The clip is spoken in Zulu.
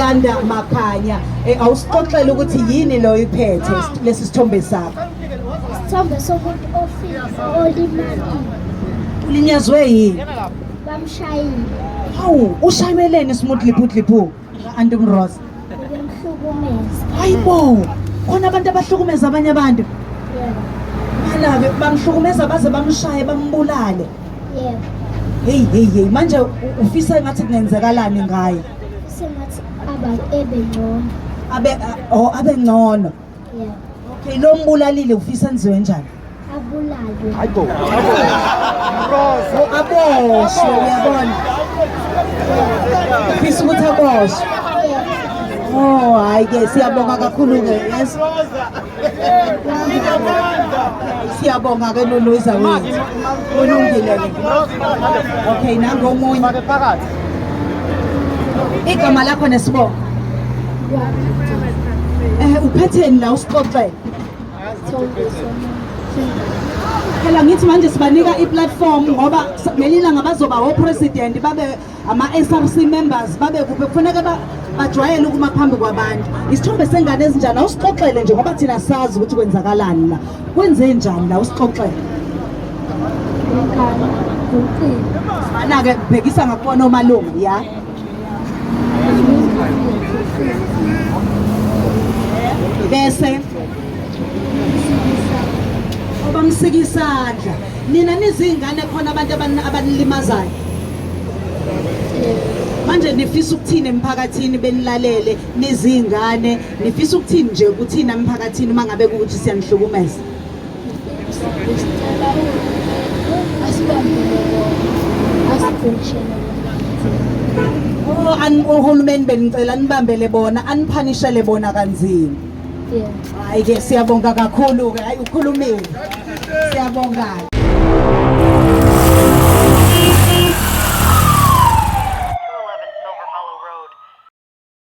Yolanda Makhanya awusixoxele ukuthi yini lo iphethe lesi sithombe sakho. Isithombe somuntu ofile olimali. Ulinyazwe yini? Bamshayile. Hawu, ushayelene smoothly Antum Rose. Bemhlukumeza. Hayibo, khona abantu abahlukumeza abanye abantu. Yebo. Malabe bamhlukumeza baze bamshaye bambulale. Yebo. Hey, manje ufisa ngathi kunenzakalani ngaye? Sengathi ebe ngcono. Abe ngcono. Yebo. Okay, lo mbulalile ufisa enziwe njani? Abulalwe. Hayibo. Aboshwe uyabona. Ufisa ukuthi aboshwe. Oh, hayi ke siyabonga kakhulu ke. Yes. Siyabonga ke Luluza wethu. Kulungile ke. Okay, nango omunye. Igama lakho nesibongo. Uphetheni la usixoxele. Phela ngithi manje sibanika i-platform ngoba ngelilanga bazoba o-president babe ama-SRC members babe kuphe kufanele bajwayele ukuma phambi kwabantu. Isithombe sengane ezinjani awusixoxele nje ngoba thina sazi ukuthi kwenzakalani la. Kwenze njani la usixoxele? Mana ke bhekisa ngakubona omalungu ya. Bese bamsikisandla nina nizingane khona abantu abanilimazayo manje nifisa ukuthini emphakathini benilalele nizingane nifisa ukuthini nje ukuthina emphakathini mangabe ukuthi siyanihlukumeza uhulumeni benicela nibambele bona aniphanishele bona kanzima. Hayi ke siyabonga kakhulu ke hayi ukhulumile siyabonga.